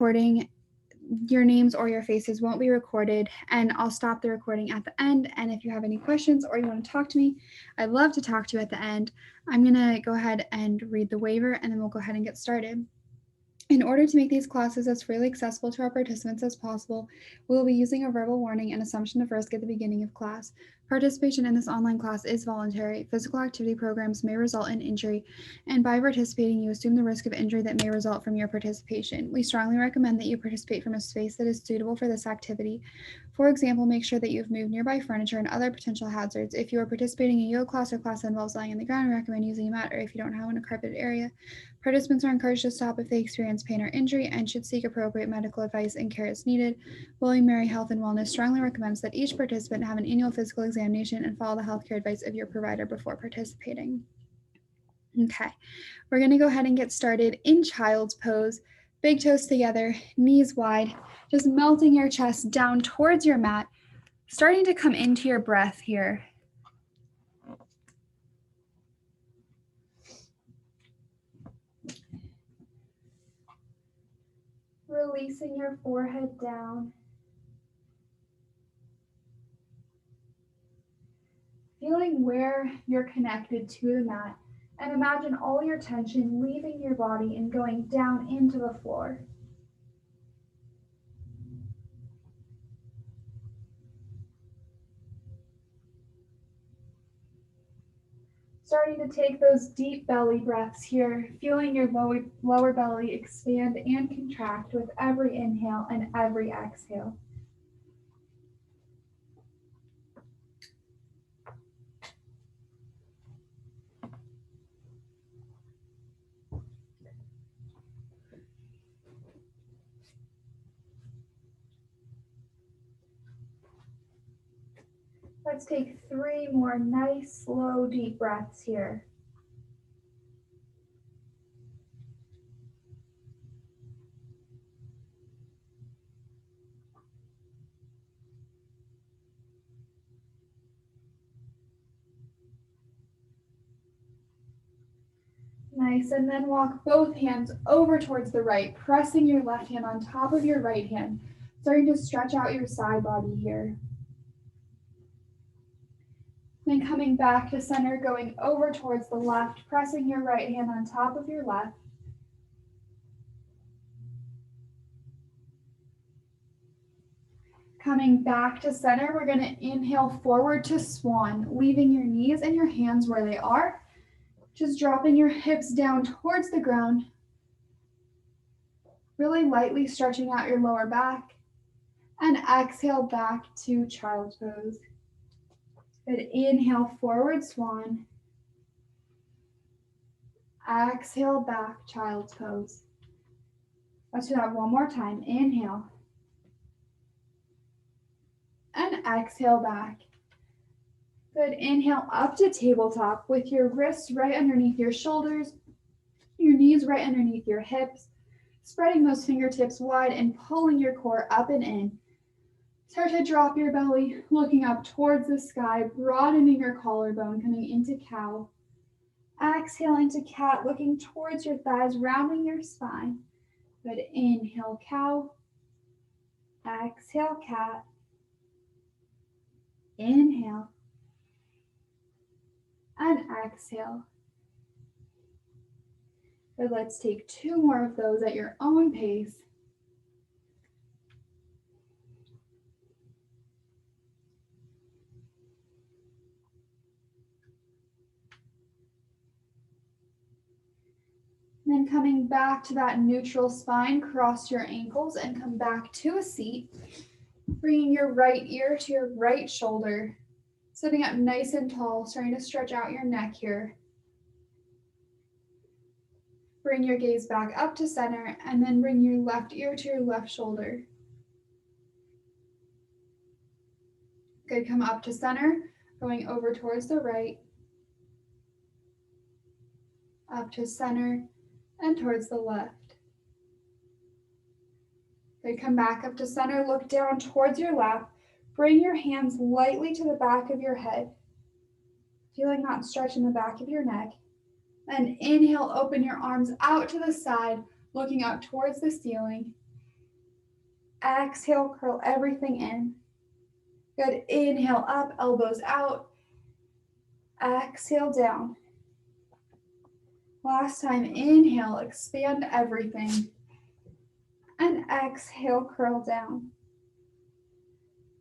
Recording, your names or your faces won't be recorded, and I'll stop the recording at the end. And if you have any questions or you want to talk to me, I'd love to talk to you at the end. I'm going to go ahead and read the waiver, and then we'll go ahead and get started. In order to make these classes as freely accessible to our participants as possible, we will be using a verbal warning and assumption of risk at the beginning of class. Participation in this online class is voluntary. Physical activity programs may result in injury, and by participating, you assume the risk of injury that may result from your participation. We strongly recommend that you participate from a space that is suitable for this activity. For example, make sure that you've moved nearby furniture and other potential hazards. If you are participating in a yoga class or class that involves lying on the ground, we recommend using a mat, or if you don't have a carpeted area. Participants are encouraged to stop if they experience pain or injury and should seek appropriate medical advice and care as needed. William Mary Health and Wellness strongly recommends that each participant have an annual physical examination and follow the healthcare advice of your provider before participating. Okay, we're going to go ahead and get started in child's pose. Big toes together, knees wide, just melting your chest down towards your mat, starting to come into your breath here. Releasing your forehead down. Feeling where you're connected to the mat, and imagine all your tension leaving your body and going down into the floor. Starting to take those deep belly breaths here, feeling your lower belly expand and contract with every inhale and every exhale. Let's take 3 more nice, slow, deep breaths here. Nice, and then walk both hands over towards the right, pressing your left hand on top of your right hand, starting to stretch out your side body here. Then coming back to center, going over towards the left, pressing your right hand on top of your left. Coming back to center, we're going to inhale forward to swan, leaving your knees and your hands where they are. Just dropping your hips down towards the ground. Really lightly stretching out your lower back. And exhale back to child's pose. Good. Inhale, forward swan. Exhale back, child's pose. Let's do that one more time. Inhale. And exhale back. Good. Inhale up to tabletop with your wrists right underneath your shoulders, your knees right underneath your hips, spreading those fingertips wide and pulling your core up and in. Start to drop your belly, looking up towards the sky, broadening your collarbone, coming into cow. Exhale into cat, looking towards your thighs, rounding your spine. Good. Inhale, cow. Exhale, cat. Inhale. And exhale. Good. Let's take 2 more of those at your own pace. Then coming back to that neutral spine, cross your ankles and come back to a seat. Bringing your right ear to your right shoulder. Sitting up nice and tall, starting to stretch out your neck here. Bring your gaze back up to center and then bring your left ear to your left shoulder. Good, come up to center, going over towards the right. Up to center and towards the left. Good, come back up to center, look down towards your lap. Bring your hands lightly to the back of your head. Feeling that stretch in the back of your neck. And inhale, open your arms out to the side, looking up towards the ceiling. Exhale, curl everything in. Good. Inhale up, elbows out. Exhale down. Last time, inhale, expand everything. And exhale, curl down.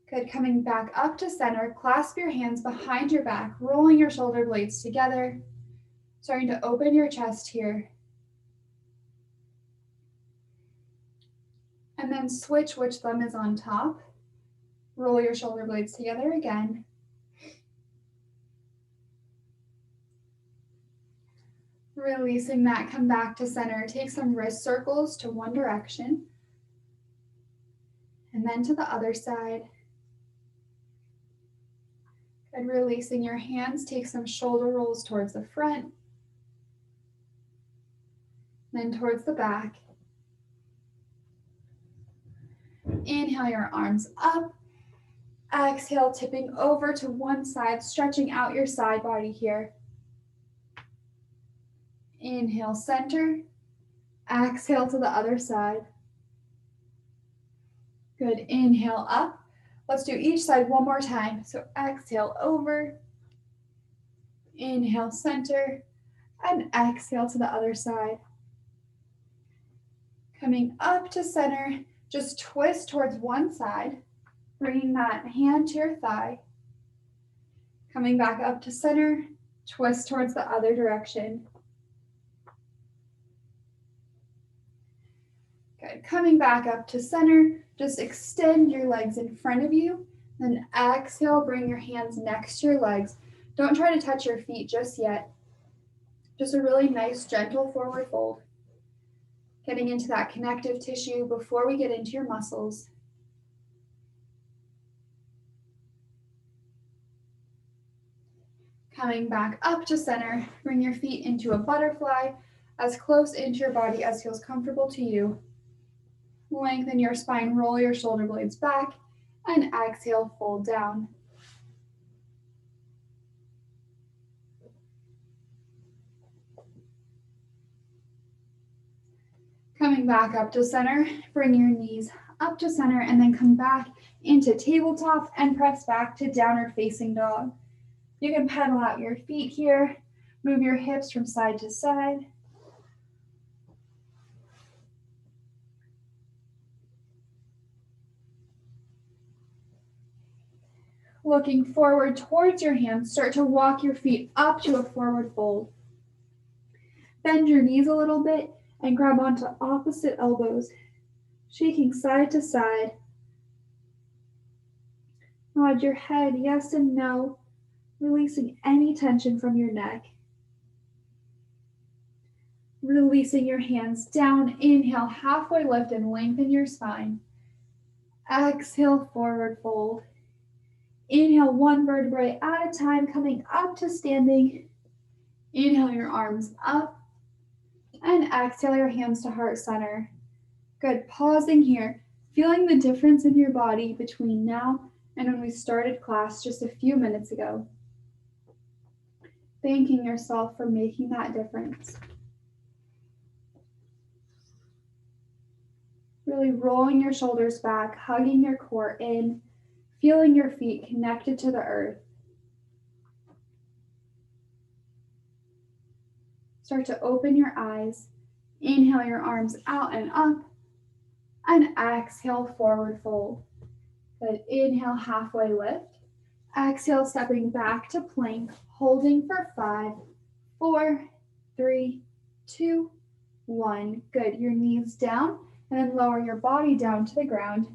Good. Coming back up to center, clasp your hands behind your back, rolling your shoulder blades together. Starting to open your chest here. And then switch which thumb is on top. Roll your shoulder blades together again. Releasing that, come back to center. Take some wrist circles to one direction. And then to the other side. And releasing your hands, take some shoulder rolls towards the front. Then towards the back. Inhale your arms up. Exhale, tipping over to one side, stretching out your side body here. Inhale, center. Exhale to the other side. Good. Inhale up. Let's do each side one more time. So exhale over. Inhale, center. And exhale to the other side. Coming up to center, just twist towards one side. Bringing that hand to your thigh. Coming back up to center, twist towards the other direction. Good. Coming back up to center, just extend your legs in front of you. Then exhale, bring your hands next to your legs. Don't try to touch your feet just yet. Just a really nice, gentle forward fold. Getting into that connective tissue before we get into your muscles. Coming back up to center, bring your feet into a butterfly, as close into your body as feels comfortable to you. Lengthen your spine, roll your shoulder blades back, and exhale, fold down. Coming back up to center, bring your knees up to center, and then come back into tabletop and press back to downward facing dog. You can pedal out your feet here, move your hips from side to side. Looking forward towards your hands, start to walk your feet up to a forward fold. Bend your knees a little bit and grab onto opposite elbows, shaking side to side. Nod your head yes and no, releasing any tension from your neck. Releasing your hands down, inhale, halfway lift and lengthen your spine. Exhale, forward fold. Inhale, one vertebrae at a time, coming up to standing. Inhale your arms up. And exhale your hands to heart center. Good, pausing here, feeling the difference in your body between now and when we started class just a few minutes ago. Thanking yourself for making that difference. Really rolling your shoulders back, hugging your core in, feeling your feet connected to the earth. Start to open your eyes. Inhale your arms out and up, and exhale, forward fold. Good, inhale, halfway lift. Exhale, stepping back to plank, holding for 5, 4, 3, 2, 1. Good, your knees down, and then lower your body down to the ground.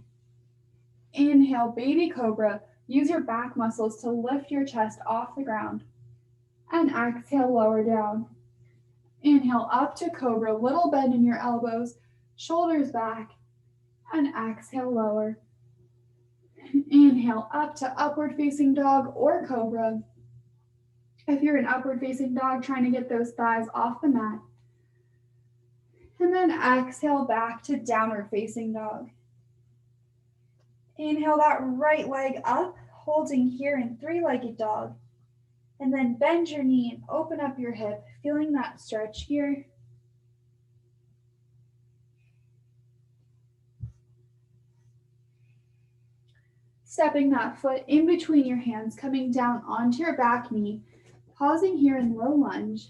Inhale, baby cobra. Use your back muscles to lift your chest off the ground. And exhale, lower down. Inhale up to cobra, little bend in your elbows, shoulders back, and exhale, lower. Inhale up to upward facing dog or cobra. If you're an upward facing dog, trying to get those thighs off the mat. And then exhale back to downward facing dog. Inhale that right leg up, holding here in three-legged dog. And then bend your knee and open up your hip, feeling that stretch here. Stepping that foot in between your hands, coming down onto your back knee, pausing here in low lunge.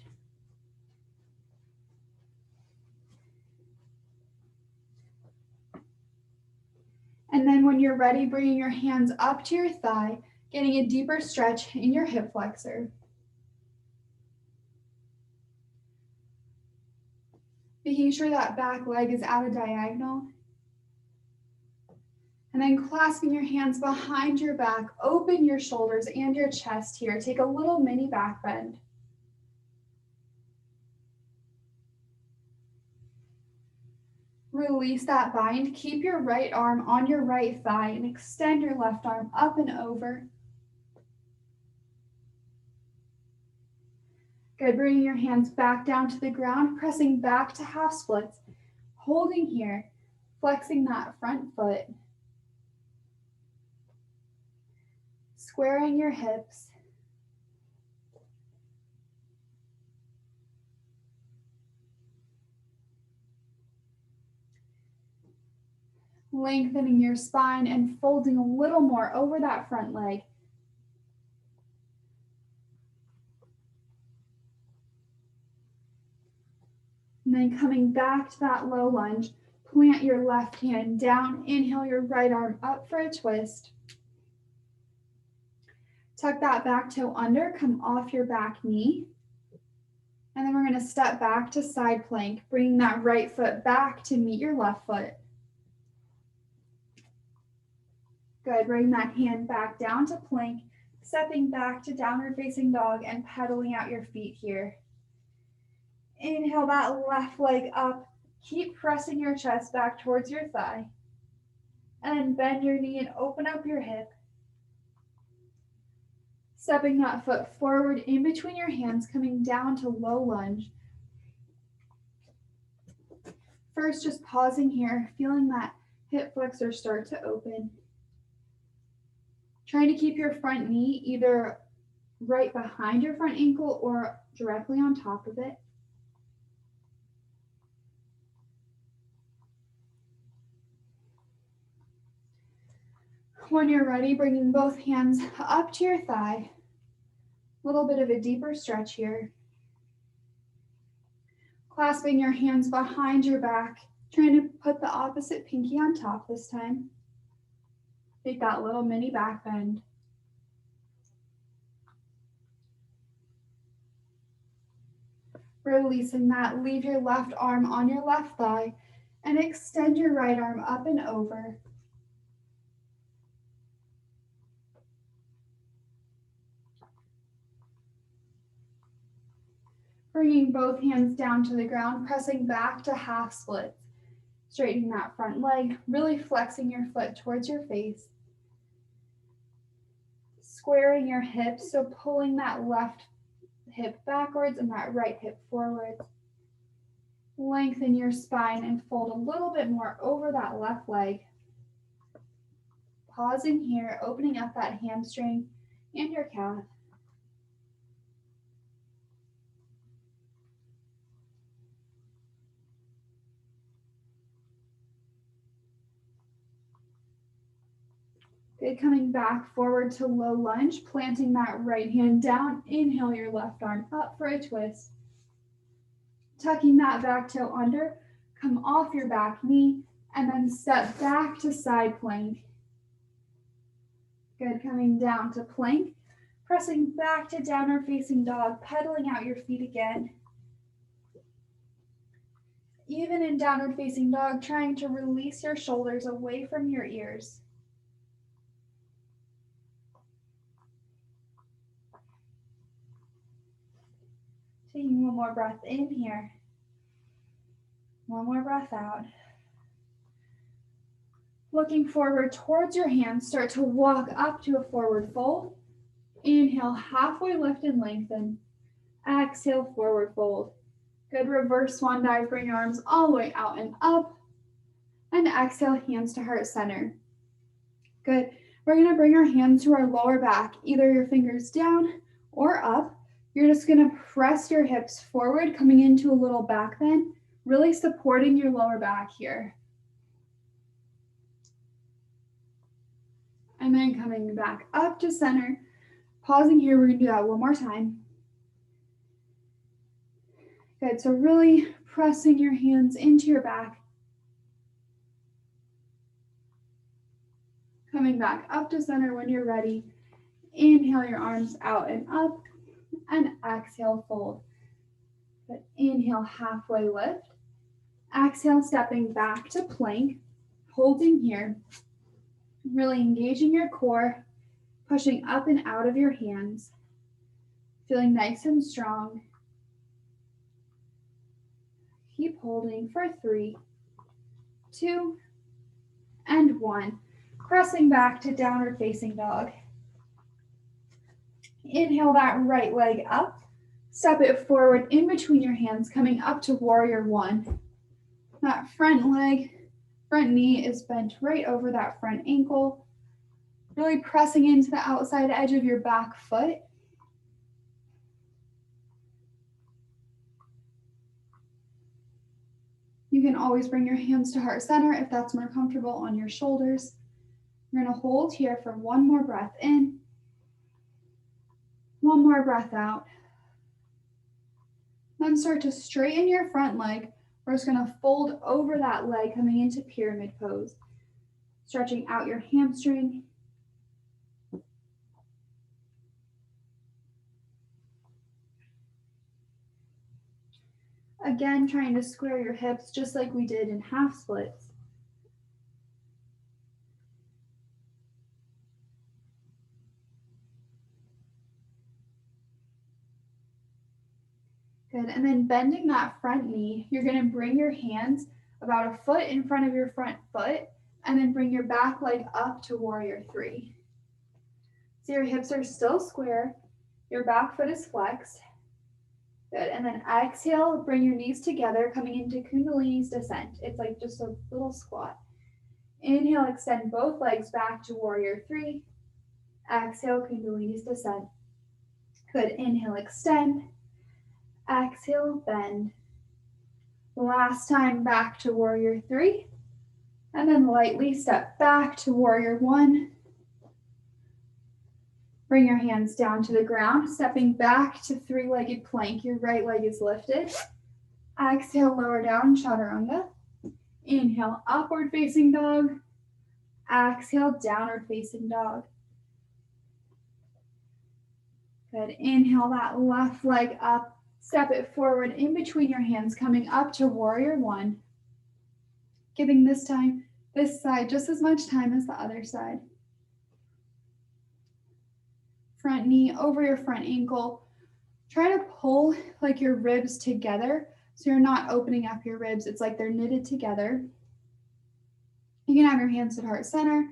And then when you're ready, bringing your hands up to your thigh, getting a deeper stretch in your hip flexor. Making sure that back leg is at a diagonal. And then clasping your hands behind your back, open your shoulders and your chest here. Take a little mini back bend. Release that bind. Keep your right arm on your right thigh and extend your left arm up and over. Good, bringing your hands back down to the ground, pressing back to half splits, holding here, flexing that front foot, squaring your hips, lengthening your spine and folding a little more over that front leg. And then coming back to that low lunge, plant your left hand down, inhale your right arm up for a twist. Tuck that back toe under, come off your back knee. And then we're going to step back to side plank, bringing that right foot back to meet your left foot. Good, bring that hand back down to plank, stepping back to downward facing dog and pedaling out your feet here. Inhale that left leg up, keep pressing your chest back towards your thigh. And then bend your knee and open up your hip. Stepping that foot forward in between your hands, coming down to low lunge. First, just pausing here, feeling that hip flexor start to open. Trying to keep your front knee either right behind your front ankle or directly on top of it. When you're ready, bringing both hands up to your thigh. A little bit of a deeper stretch here. Clasping your hands behind your back, trying to put the opposite pinky on top this time. Take that little mini back bend. Releasing that, leave your left arm on your left thigh and extend your right arm up and over. Bringing both hands down to the ground, pressing back to half splits. Straightening that front leg, really flexing your foot towards your face. Squaring your hips, so pulling that left hip backwards and that right hip forward. Lengthen your spine and fold a little bit more over that left leg. Pausing here, opening up that hamstring and your calf. Good, coming back forward to low lunge, planting that right hand down. Inhale your left arm up for a twist. Tucking that back toe under, come off your back knee, and then step back to side plank. Good, coming down to plank, pressing back to downward facing dog, pedaling out your feet again. Even in downward facing dog, trying to release your shoulders away from your ears. Taking one more breath in here. One more breath out. Looking forward towards your hands, start to walk up to a forward fold. Inhale, halfway lift and lengthen. Exhale, forward fold. Good, reverse swan dive, bring your arms all the way out and up. And exhale, hands to heart center. Good, we're gonna bring our hands to our lower back, either your fingers down or up. You're just gonna press your hips forward, coming into a little back bend, really supporting your lower back here. And then And coming back up to center. Pausing here, we're going to do that one more time. Good, so really pressing your hands into your back. Coming back up to center when you're ready. Inhale your arms out and up, and exhale, fold. Good. Inhale, halfway lift. Exhale, stepping back to plank, holding here. Really engaging your core, pushing up and out of your hands. Feeling nice and strong. Keep holding for 3, 2, and 1. Pressing back to downward facing dog. Inhale that right leg up. Step it forward in between your hands, coming up to warrior 1. That front leg, front knee is bent right over that front ankle. Really pressing into the outside edge of your back foot. You can always bring your hands to heart center if that's more comfortable on your shoulders. We're going to hold here for one more breath in. One more breath out. Then start to straighten your front leg. We're just going to fold over that leg coming into pyramid pose. Stretching out your hamstring. Again, trying to square your hips just like we did in half splits. Good, and then bending that front knee, you're going to bring your hands about a foot in front of your front foot, and then bring your back leg up to warrior 3. So your hips are still square, your back foot is flexed. Good, and then exhale, bring your knees together, coming into Kundalini's descent. It's like just a little squat. Inhale, extend both legs back to warrior 3. Exhale, Kundalini's descent. Good, inhale, extend. Exhale, bend. Last time back to warrior 3. And then lightly step back to warrior 1. Bring your hands down to the ground, stepping back to 3-legged plank. Your right leg is lifted. Exhale, lower down, chaturanga. Inhale, upward facing dog. Exhale, downward facing dog. Good. Inhale that left leg up. Step it forward in between your hands, coming up to warrior 1. Giving this side just as much time as the other side. Front knee over your front ankle. Try to pull like your ribs together so you're not opening up your ribs. It's like they're knitted together. You can have your hands at heart center,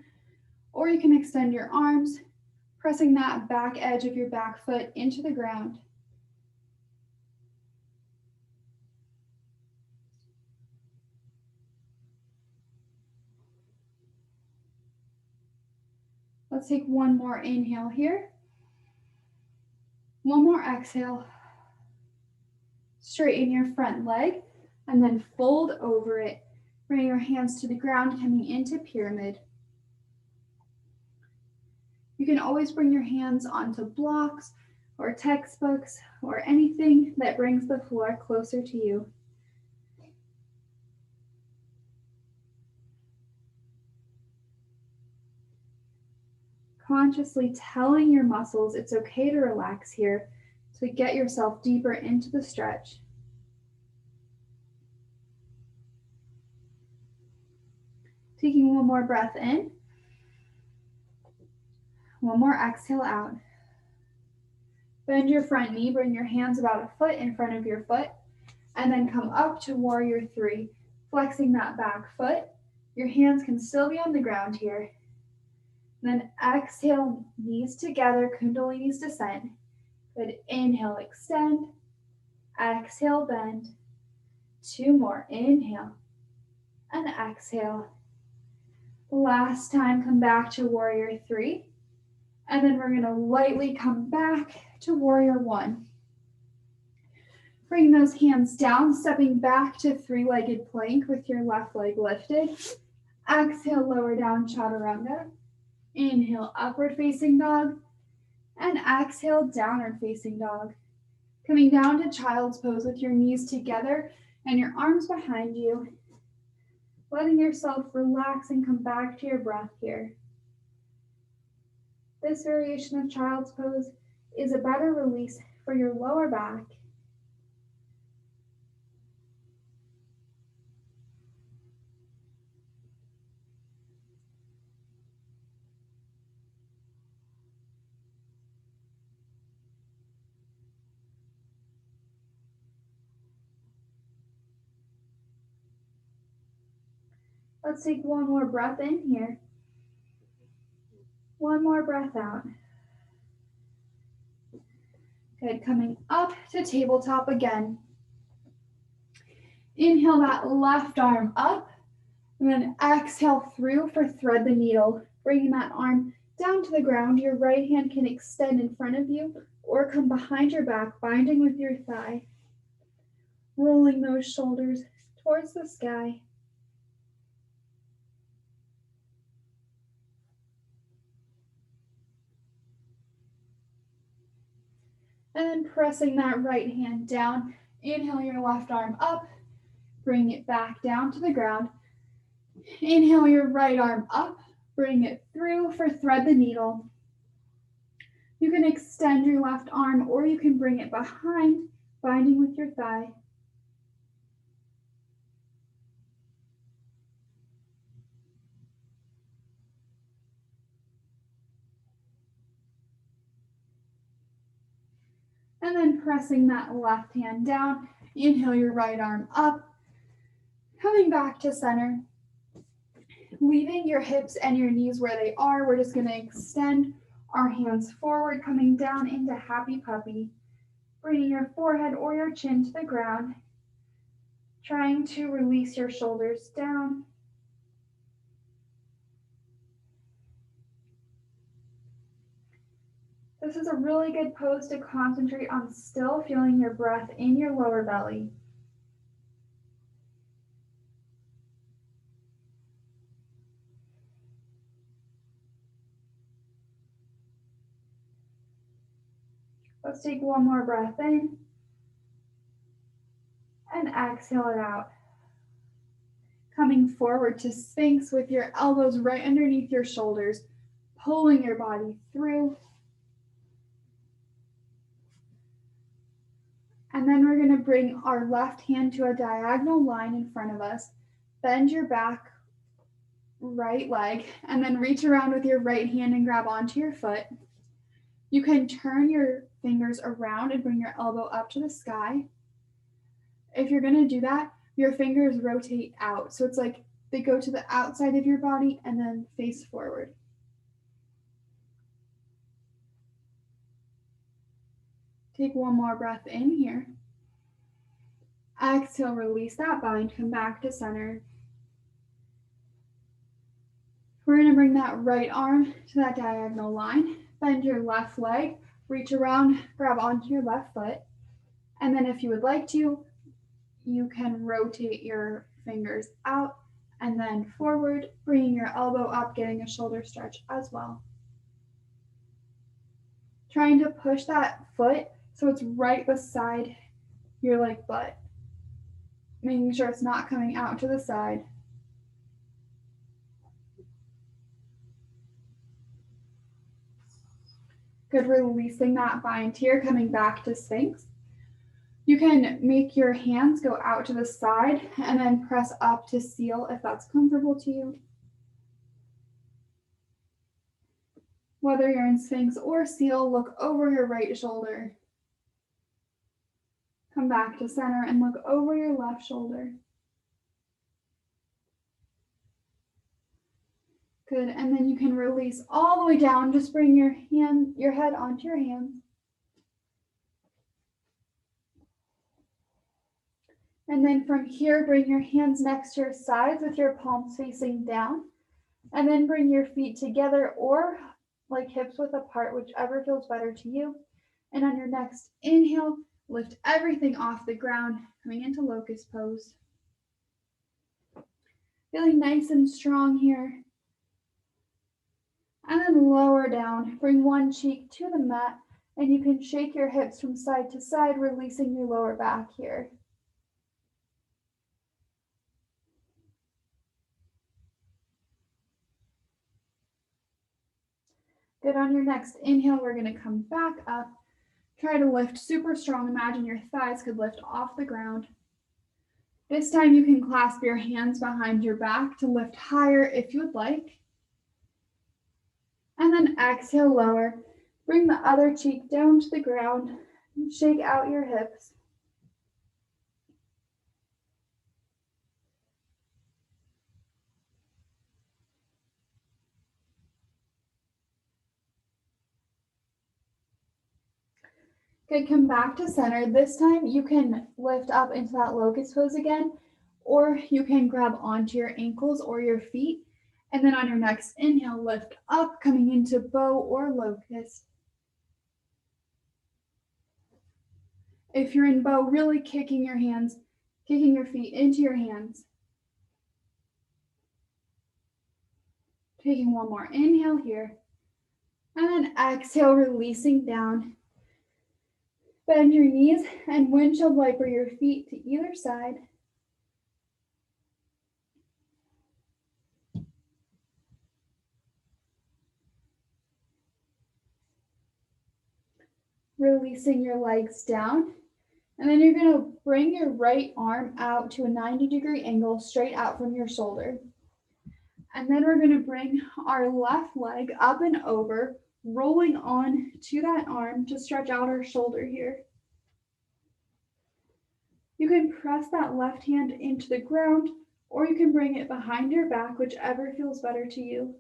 or you can extend your arms, pressing that back edge of your back foot into the ground. Let's take one more inhale here. One more exhale. Straighten your front leg and then fold over it. Bring your hands to the ground, coming into pyramid. You can always bring your hands onto blocks or textbooks or anything that brings the floor closer to you. Consciously telling your muscles it's okay to relax here, to get yourself deeper into the stretch. Taking one more breath in. One more exhale out. Bend your front knee, bring your hands about a foot in front of your foot, and then come up to warrior 3, flexing that back foot. Your hands can still be on the ground here. Then exhale, knees together, Kundalini's descent. Good, inhale, extend. Exhale, bend. 2 more, inhale and exhale. Last time, come back to warrior 3. And then we're gonna lightly come back to warrior 1. Bring those hands down, stepping back to 3-legged plank with your left leg lifted. Exhale, lower down, chaturanga. Inhale, upward facing dog. And exhale, downward facing dog. Coming down to child's pose with your knees together and your arms behind you. Letting yourself relax and come back to your breath here. This variation of child's pose is a better release for your lower back. Let's take one more breath in here. One more breath out. Good, coming up to tabletop again. Inhale that left arm up, and then exhale through for thread the needle. Bringing that arm down to the ground. Your right hand can extend in front of you or come behind your back, binding with your thigh. Rolling those shoulders towards the sky. And then pressing that right hand down. Inhale your left arm up. Bring it back down to the ground. Inhale your right arm up. Bring it through for thread the needle. You can extend your left arm or you can bring it behind, binding with your thigh. And then pressing that left hand down. Inhale your right arm up. Coming back to center. Leaving your hips and your knees where they are. We're just going to extend our hands forward, coming down into happy puppy. Bringing your forehead or your chin to the ground. Trying to release your shoulders down. This is a really good pose to concentrate on still feeling your breath in your lower belly. Let's take one more breath in and exhale it out. Coming forward to Sphinx with your elbows right underneath your shoulders, pulling your body through. And then we're going to bring our left hand to a diagonal line in front of us. Bend your back right leg and then reach around with your right hand and grab onto your foot. You can turn your fingers around and bring your elbow up to the sky. If you're going to do that, your fingers rotate out. So it's like they go to the outside of your body and then face forward. Take one more breath in here. Exhale, release that bind, come back to center. We're going to bring that right arm to that diagonal line. Bend your left leg, reach around, grab onto your left foot. And then if you would like to, you can rotate your fingers out and then forward, bringing your elbow up, getting a shoulder stretch as well. Trying to push that foot so it's right beside your like butt. Making sure it's not coming out to the side. Good, releasing that bind here, coming back to Sphinx. You can make your hands go out to the side and then press up to seal if that's comfortable to you. Whether you're in Sphinx or seal, look over your right shoulder. Come back to center and look over your left shoulder. Good, and then you can release all the way down. Just bring your head onto your hands. And then from here, bring your hands next to your sides with your palms facing down. And then bring your feet together or like hips width apart, whichever feels better to you. And on your next inhale, lift everything off the ground, coming into Locust Pose. Feeling nice and strong here. And then lower down. Bring one cheek to the mat, and you can shake your hips from side to side, releasing your lower back here. Good. On your next inhale, we're going to come back up. Try to lift super strong. Imagine your thighs could lift off the ground. This time you can clasp your hands behind your back to lift higher if you would like. And then exhale, lower. Bring the other cheek down to the ground. Shake out your hips. Good, come back to center. This time you can lift up into that locust pose again, or you can grab onto your ankles or your feet. And then on your next inhale, lift up, coming into bow or locust. If you're in bow, really kicking your hands, kicking your feet into your hands. Taking one more inhale here. And then exhale, releasing down. Bend your knees and windshield wiper your feet to either side. Releasing your legs down. And then you're going to bring your right arm out to a 90-degree angle straight out from your shoulder. And then we're going to bring our left leg up and over, rolling on to that arm to stretch out our shoulder here. You can press that left hand into the ground, or you can bring it behind your back, whichever feels better to you.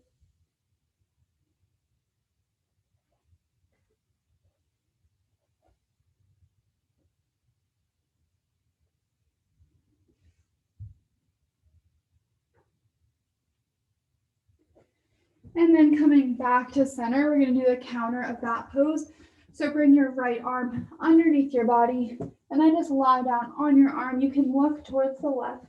And then coming back to center, we're going to do the counter of that pose. So bring your right arm underneath your body, and then just lie down on your arm. You can look towards the left.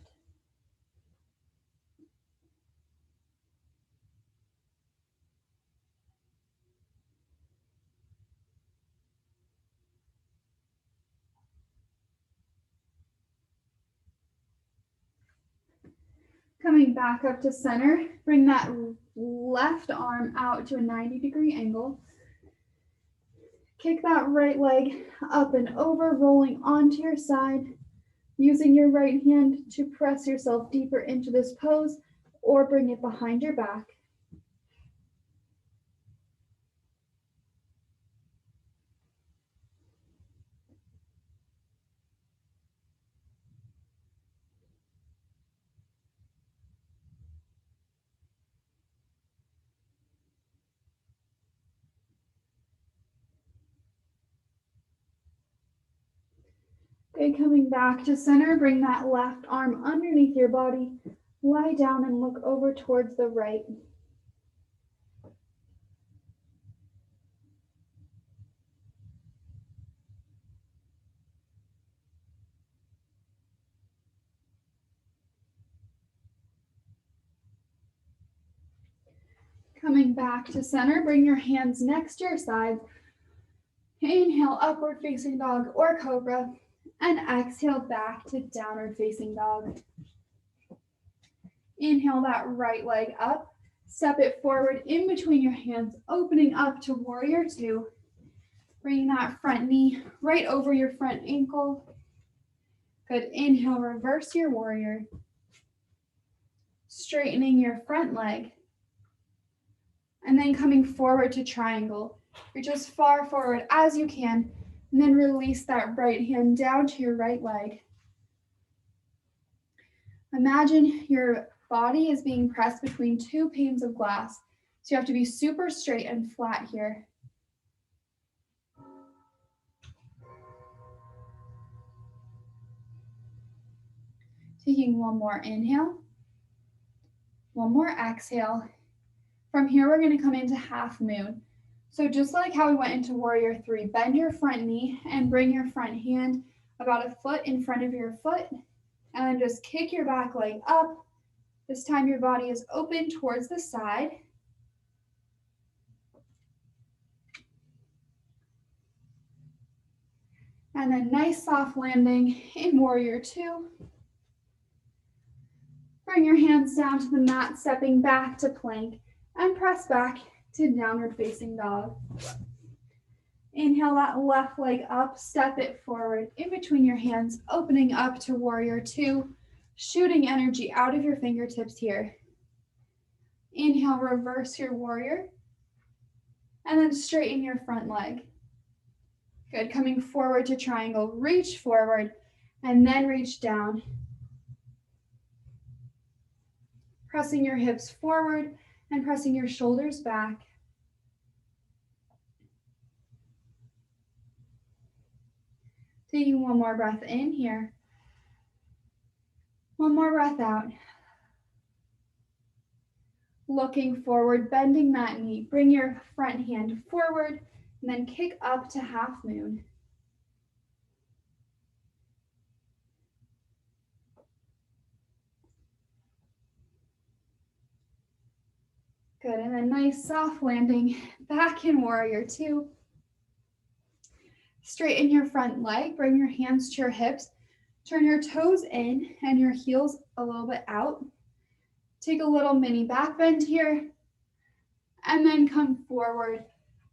Coming back up to center, bring that left arm out to a 90-degree angle. Kick that right leg up and over, rolling onto your side, using your right hand to press yourself deeper into this pose, or bring it behind your back. Okay, coming back to center, bring that left arm underneath your body, lie down and look over towards the right. Coming back to center, bring your hands next to your sides. Inhale, upward facing dog or cobra, and exhale back to downward facing dog. Inhale that right leg up, step it forward in between your hands, opening up to warrior two. Bringing that front knee right over your front ankle. Good, inhale, reverse your warrior. Straightening your front leg. And then coming forward to triangle. Reach as far forward as you can, and then release that right hand down to your right leg. Imagine your body is being pressed between two panes of glass. So you have to be super straight and flat here. Taking one more inhale, one more exhale. From here, we're going to come into half moon. So just like how we went into warrior three, bend your front knee and bring your front hand about a foot in front of your foot, and then just kick your back leg up. This time your body is open towards the side. And then nice soft landing in warrior two. Bring your hands down to the mat, stepping back to plank, and press back to downward facing dog. Inhale that left leg up, step it forward in between your hands, opening up to warrior two, shooting energy out of your fingertips here. Inhale, reverse your warrior, and then straighten your front leg. Good, coming forward to triangle, reach forward, and then reach down. Pressing your hips forward and pressing your shoulders back. Taking one more breath in here. One more breath out. Looking forward, bending that knee. Bring your front hand forward and then kick up to half moon. Good, and then nice soft landing back in warrior two. Straighten your front leg, bring your hands to your hips, turn your toes in and your heels a little bit out. Take a little mini back bend here, and then come forward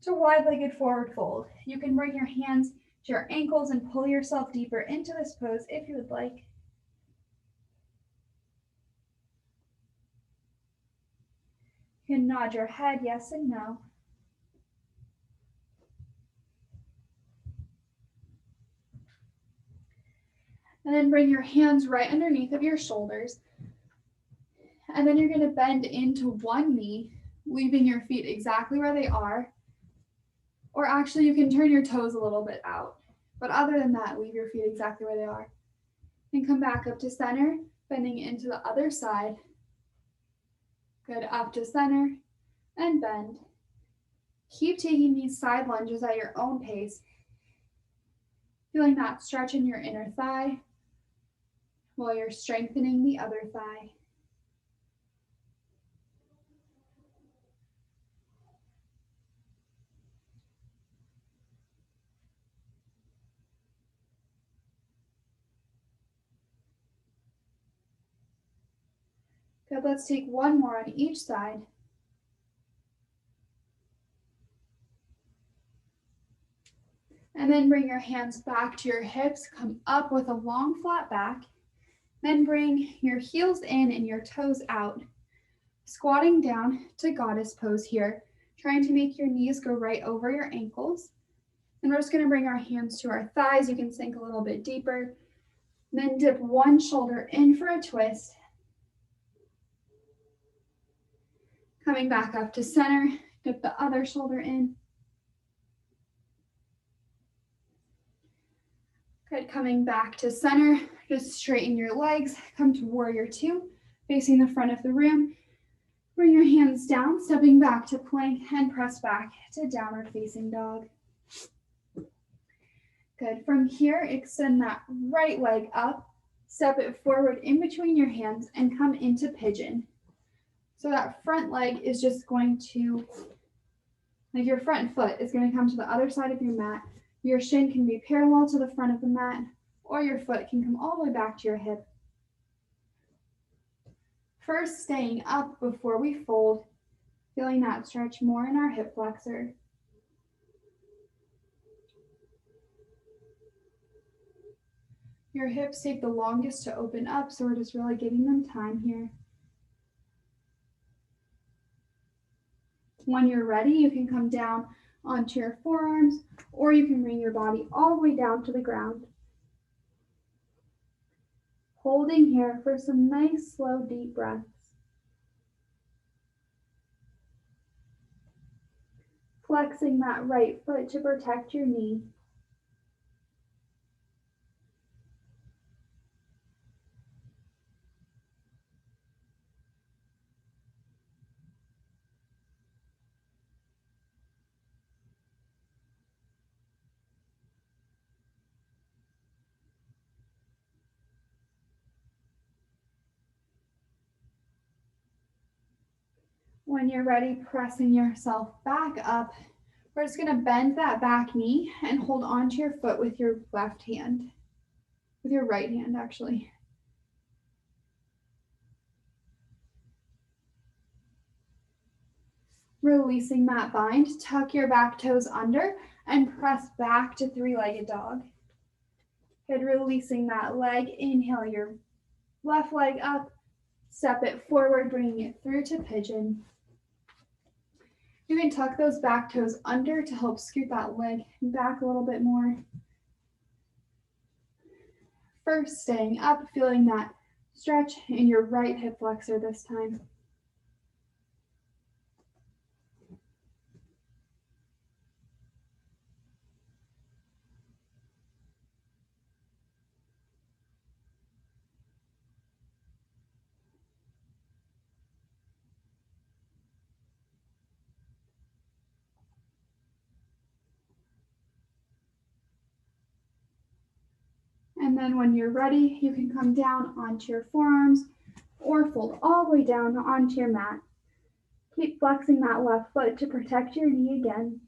to wide-legged forward fold. You can bring your hands to your ankles and pull yourself deeper into this pose if you would like. You can nod your head yes and no. And then bring your hands right underneath of your shoulders. And then you're going to bend into one knee, leaving your feet exactly where they are. Or actually, you can turn your toes a little bit out. But other than that, leave your feet exactly where they are. And come back up to center, bending into the other side. Good, up to center and bend. Keep taking these side lunges at your own pace. Feeling that stretch in your inner thigh while you're strengthening the other thigh. Good, let's take one more on each side. And then bring your hands back to your hips, come up with a long flat back. Then bring your heels in and your toes out. Squatting down to goddess pose here, trying to make your knees go right over your ankles. And we're just gonna bring our hands to our thighs. You can sink a little bit deeper. Then dip one shoulder in for a twist. Coming back up to center, dip the other shoulder in. Good, coming back to center, just straighten your legs, come to warrior two, facing the front of the room. Bring your hands down, stepping back to plank and press back to downward facing dog. Good, from here, extend that right leg up, step it forward in between your hands and come into pigeon. So that front leg is just going to, like your front foot is going to come to the other side of your mat. Your shin can be parallel to the front of the mat, or your foot can come all the way back to your hip. First, staying up before we fold, feeling that stretch more in our hip flexor. Your hips take the longest to open up, so we're just really giving them time here. When you're ready, you can come down onto your forearms, or you can bring your body all the way down to the ground. Holding here for some nice, slow, deep breaths. Flexing that right foot to protect your knee. When you're ready, pressing yourself back up, We're just going to bend that back knee and hold onto your foot with your left hand, with your right hand actually. Releasing that bind, tuck your back toes under and press back to three-legged dog. Good, releasing that leg, inhale your left leg up, step it forward, bringing it through to pigeon. You can tuck those back toes under to help scoot that leg back a little bit more. First, staying up, feeling that stretch in your right hip flexor this time. And then when you're ready, you can come down onto your forearms or fold all the way down onto your mat. Keep flexing that left foot to protect your knee again.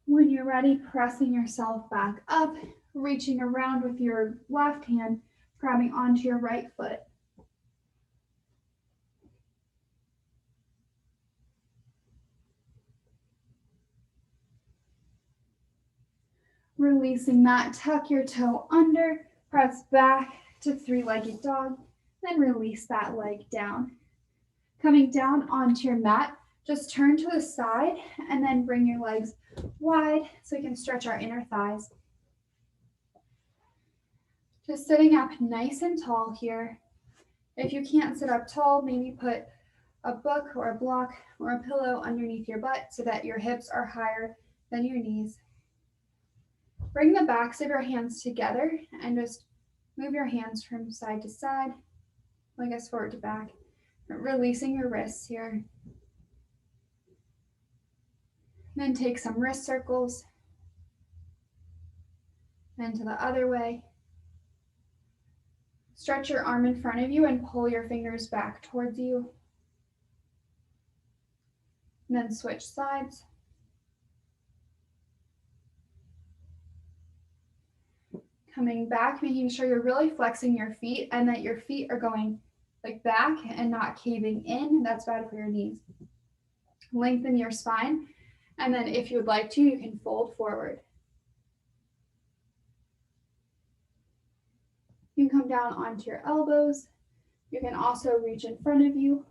When you're ready, pressing yourself back up, reaching around with your left hand, grabbing onto your right foot. Releasing that, tuck your toe under, press back to three-legged dog, then release that leg down. Coming down onto your mat, just turn to the side and then bring your legs wide so we can stretch our inner thighs. Just sitting up nice and tall here. If you can't sit up tall, maybe put a book or a block or a pillow underneath your butt so that your hips are higher than your knees. Bring the backs of your hands together and just move your hands from side to side, I guess forward to back, releasing your wrists here. Then take some wrist circles, then to the other way. Stretch your arm in front of you and pull your fingers back towards you. And then switch sides. Coming back, making sure you're really flexing your feet and that your feet are going like back and not caving in. That's bad for your knees. Lengthen your spine. And then if you would like to, you can fold forward. You can come down onto your elbows. You can also reach in front of you.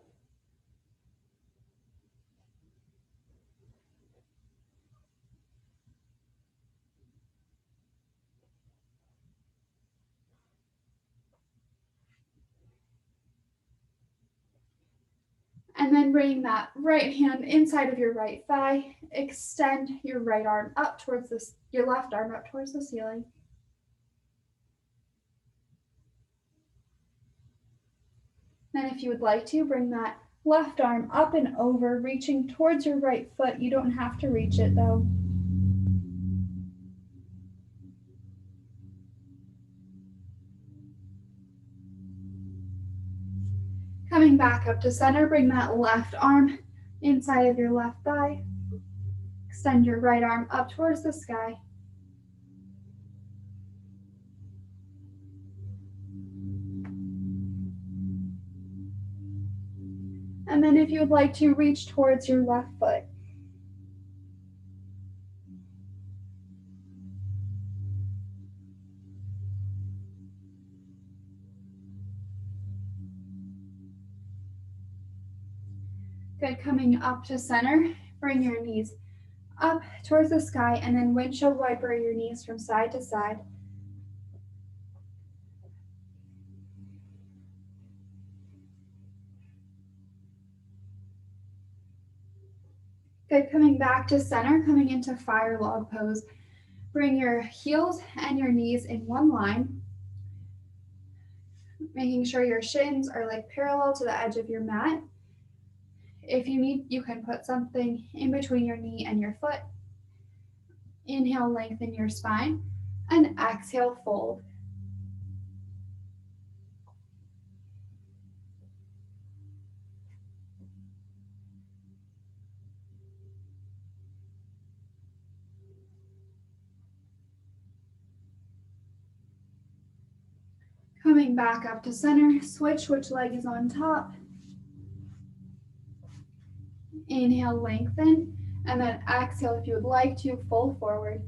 And then bring that right hand inside of your right thigh. Extend your right arm up towards this, your left arm up towards the ceiling. Then if you would like to, bring that left arm up and over, reaching towards your right foot. You don't have to reach it though. Coming back up to center, bring that left arm inside of your left thigh. Extend your right arm up towards the sky. And then if you would like to, reach towards your left foot. Good, coming up to center, bring your knees up towards the sky and then windshield wiper your knees from side to side. Good, coming back to center, coming into fire log pose. Bring your heels and your knees in one line, making sure your shins are like parallel to the edge of your mat. If you need, you can put something in between your knee and your foot. Inhale, lengthen your spine, and exhale, fold. Coming back up to center, switch which leg is on top. Inhale, lengthen, and then exhale if you would like to, fold forward.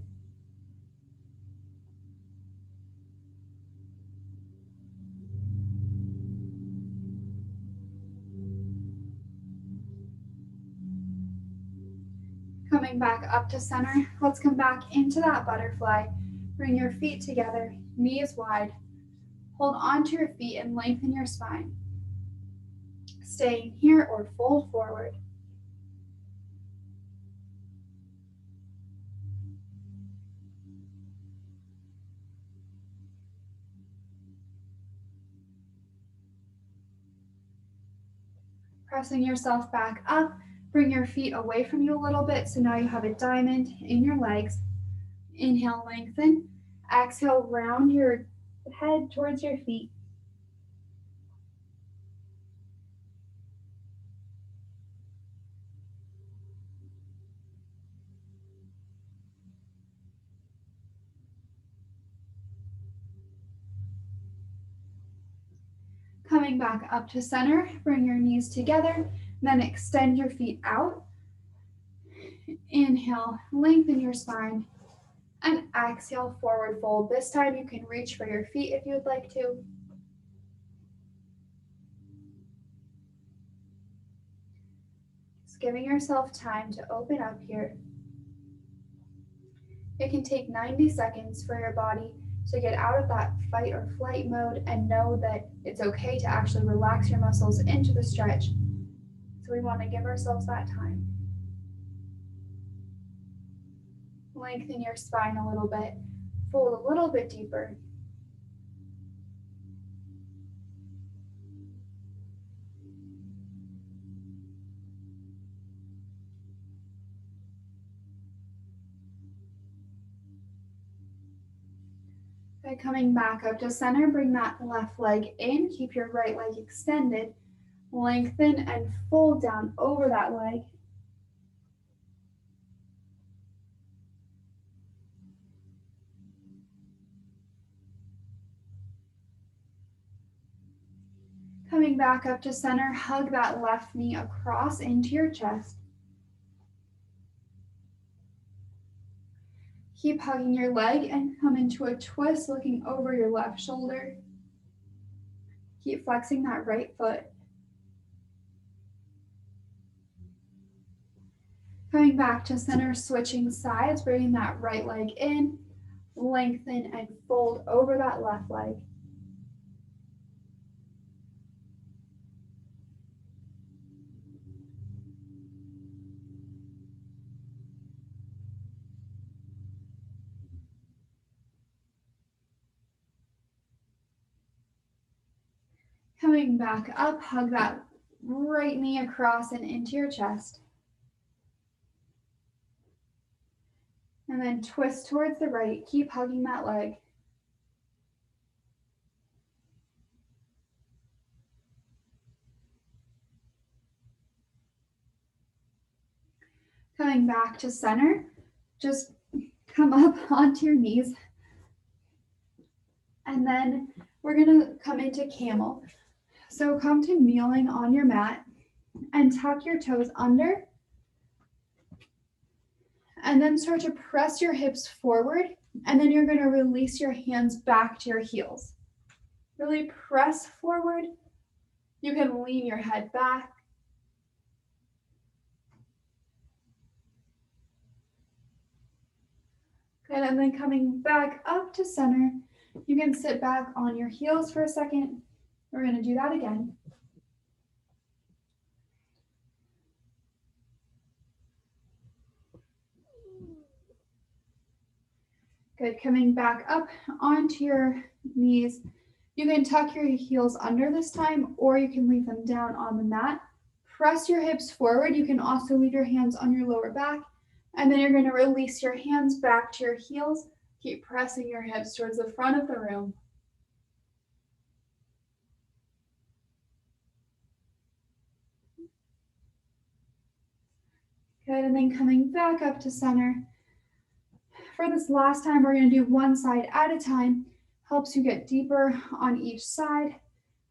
Coming back up to center, let's come back into that butterfly. Bring your feet together, knees wide. Hold onto your feet and lengthen your spine. Staying here or fold forward. Pressing yourself back up, bring your feet away from you a little bit, so now you have a diamond in your legs. Inhale, lengthen. Exhale, round your head towards your feet. Coming back up to center, bring your knees together, then extend your feet out. Inhale, lengthen your spine, and exhale, forward fold. This time you can reach for your feet if you would like to. Just giving yourself time to open up here. It can take 90 seconds for your body to get out of that fight or flight mode and know that it's okay to actually relax your muscles into the stretch. So we want to give ourselves that time. Lengthen your spine a little bit, fold a little bit deeper. Okay, coming back up to center, bring that left leg in, keep your right leg extended, lengthen and fold down over that leg. Coming back up to center, hug that left knee across into your chest. Keep hugging your leg and come into a twist looking over your left shoulder. Keep flexing that right foot. Coming back to center, switching sides, bringing that right leg in, lengthen and fold over that left leg. Coming back up, hug that right knee across and into your chest. And then twist towards the right. Keep hugging that leg. Coming back to center, just come up onto your knees. And then we're gonna come into camel. So come to kneeling on your mat and tuck your toes under. And then start to press your hips forward. And then you're gonna release your hands back to your heels. Really press forward. You can lean your head back. Good, and then coming back up to center, you can sit back on your heels for a second. We're gonna do that again. Good, coming back up onto your knees. You can tuck your heels under this time, or you can leave them down on the mat. Press your hips forward. You can also leave your hands on your lower back, and then you're going to release your hands back to your heels. Keep pressing your hips towards the front of the room. Good, and then coming back up to center. For this last time, we're going to do one side at a time. Helps you get deeper on each side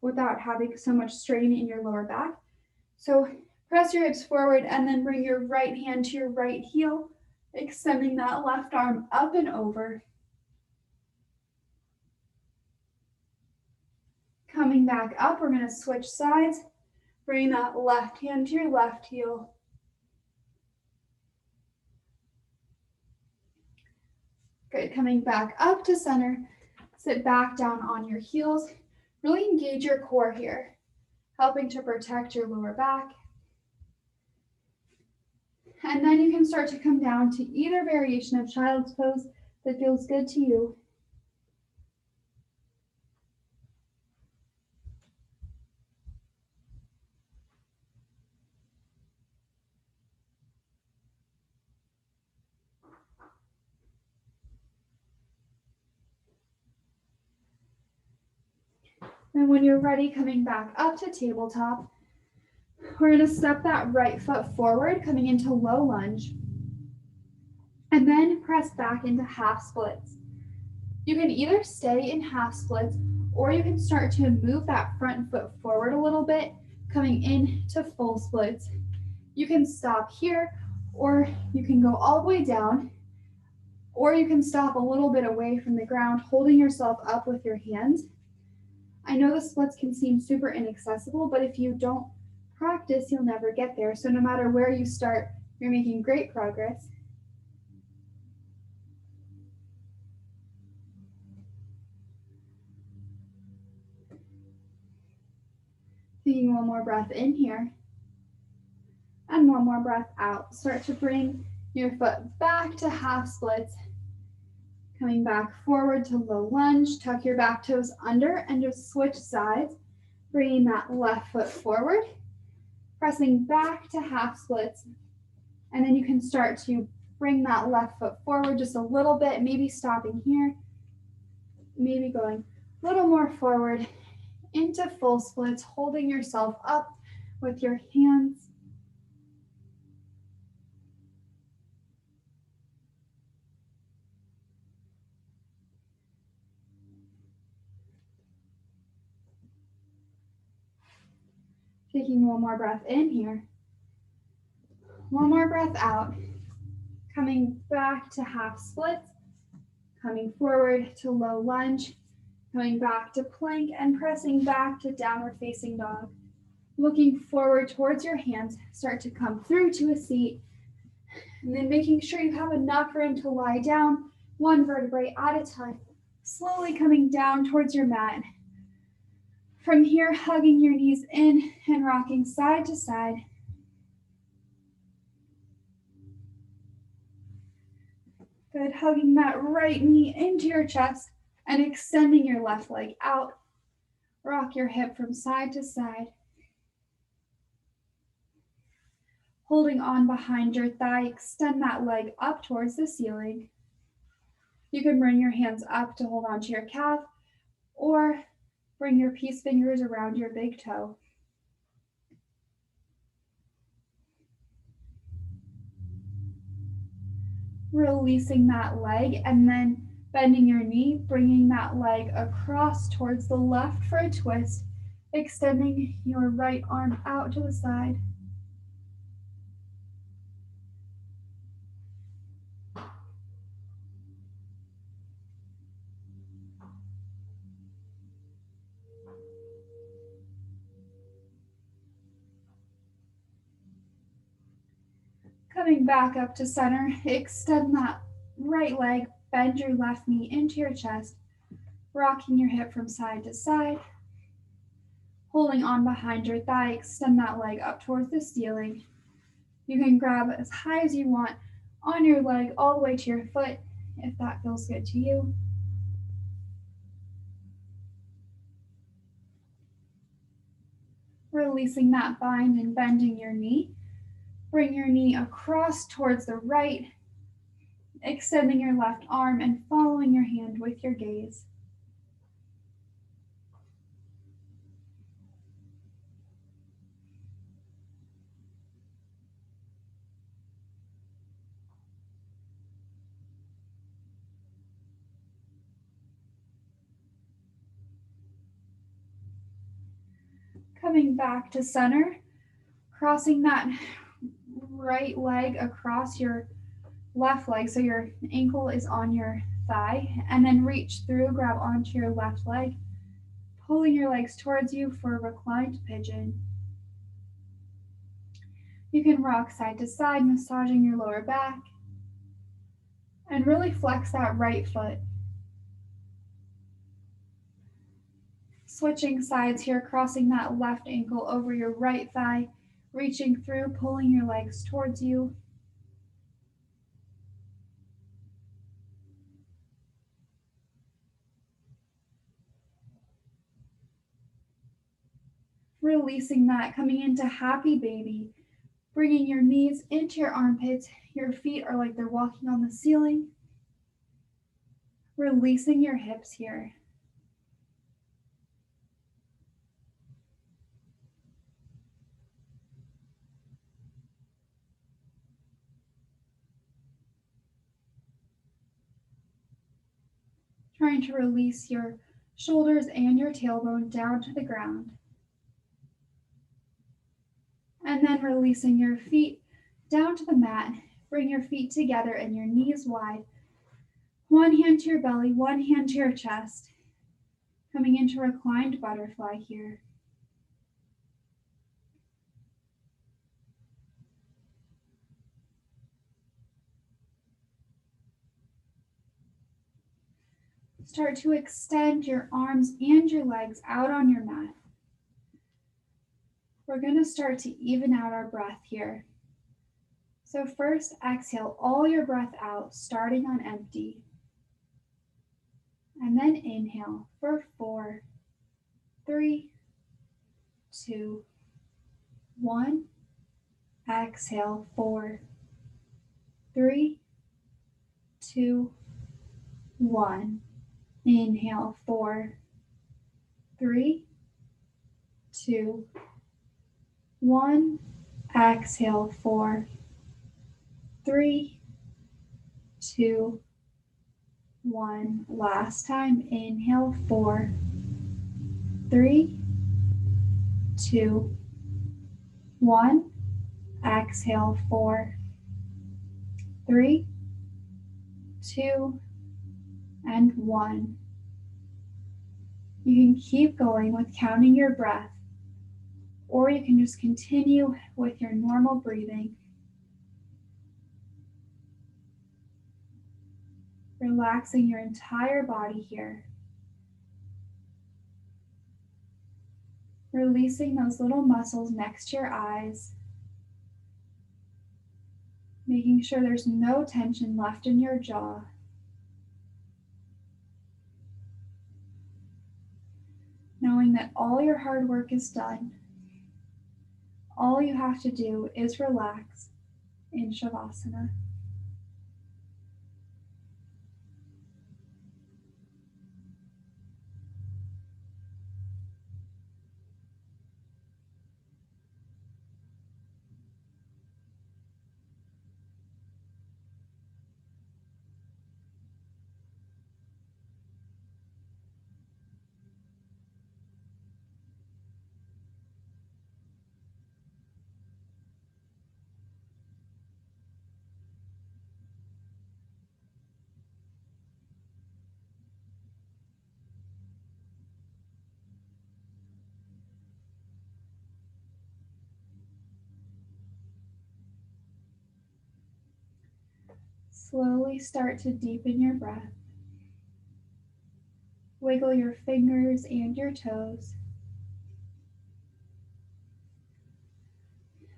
without having so much strain in your lower back. So press your hips forward and then bring your right hand to your right heel, extending that left arm up and over. Coming back up, we're going to switch sides. Bring that left hand to your left heel. Good, coming back up to center. Sit back down on your heels. Really engage your core here, helping to protect your lower back. And then you can start to come down to either variation of child's pose that feels good to you. And when you're ready, coming back up to tabletop, we're going to step that right foot forward, coming into low lunge, and then press back into half splits. You can either stay in half splits, or you can start to move that front foot forward a little bit, coming into full splits. You can stop here, or you can go all the way down, or you can stop a little bit away from the ground, holding yourself up with your hands. I know the splits can seem super inaccessible, but if you don't practice, you'll never get there. So no matter where you start, you're making great progress. Taking one more breath in here, and one more breath out. Start to bring your foot back to half splits, coming back forward to low lunge. Tuck your back toes under and just switch sides, bringing that left foot forward, pressing back to half splits, and then you can start to bring that left foot forward just a little bit, maybe stopping here, maybe going a little more forward into full splits, holding yourself up with your hands. Taking one more breath in here. One more breath out. Coming back to half splits. Coming forward to low lunge. Coming back to plank and pressing back to downward facing dog. Looking forward towards your hands. Start to come through to a seat. And then making sure you have enough room to lie down, one vertebrae at a time. Slowly coming down towards your mat. From here, hugging your knees in and rocking side to side. Good, hugging that right knee into your chest and extending your left leg out. Rock your hip from side to side. Holding on behind your thigh, extend that leg up towards the ceiling. You can bring your hands up to hold onto your calf, or bring your peace fingers around your big toe. Releasing that leg and then bending your knee, bringing that leg across towards the left for a twist, extending your right arm out to the side. Coming back up to center, extend that right leg, bend your left knee into your chest, rocking your hip from side to side. Holding on behind your thigh, extend that leg up towards the ceiling. You can grab as high as you want on your leg all the way to your foot. if that feels good to you. Releasing that bind and bending your knee. Bring your knee across towards the right, extending your left arm and following your hand with your gaze. Coming back to center, crossing that right leg across your left leg, so your ankle is on your thigh, and then reach through, grab onto your left leg, pulling your legs towards you for reclined pigeon. You can rock side to side, massaging your lower back, and really flex that right foot. Switching sides here, crossing that left ankle over your right thigh, reaching through, pulling your legs towards you. Releasing that, coming into happy baby, bringing your knees into your armpits. Your feet are like they're walking on the ceiling. Releasing your hips here. Trying to release your shoulders and your tailbone down to the ground. And then releasing your feet down to the mat. Bring your feet together and your knees wide. One hand to your belly, one hand to your chest. Coming into reclined butterfly here. Start to extend your arms and your legs out on your mat. We're going to start to even out our breath here. So first, exhale all your breath out, starting on empty. And then inhale for 4, 3, 2, 1. Exhale, 4, 3, 2, 1. Inhale, 4, 3, 2, 1. Exhale, 4, 3, 2, 1. Last time. Inhale, 4, 3, 2, 1. Exhale, 4, 3, 2, and 1. You can keep going with counting your breath, or you can just continue with your normal breathing. Relaxing your entire body here. Releasing those little muscles next to your eyes. Making sure there's no tension left in your jaw. Knowing that all your hard work is done. All you have to do is relax in Shavasana. Slowly start to deepen your breath. Wiggle your fingers and your toes.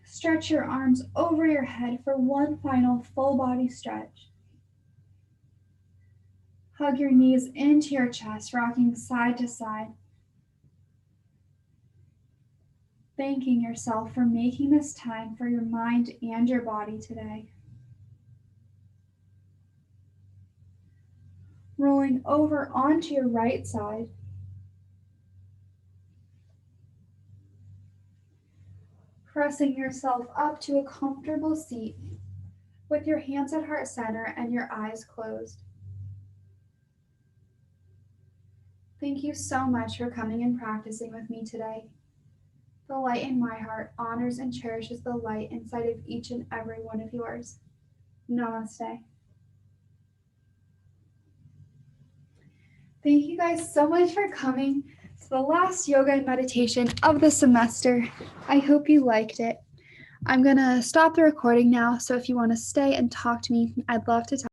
Stretch your arms over your head for one final full body stretch. Hug your knees into your chest, rocking side to side. Thanking yourself for making this time for your mind and your body today. Rolling over onto your right side. Pressing yourself up to a comfortable seat with your hands at heart center and your eyes closed. Thank you so much for coming and practicing with me today. The light in my heart honors and cherishes the light inside of each and every one of yours. Namaste. Thank you guys so much for coming to the last yoga and meditation of the semester. I hope you liked it. I'm going to stop the recording now, so if you want to stay and talk to me, I'd love to talk.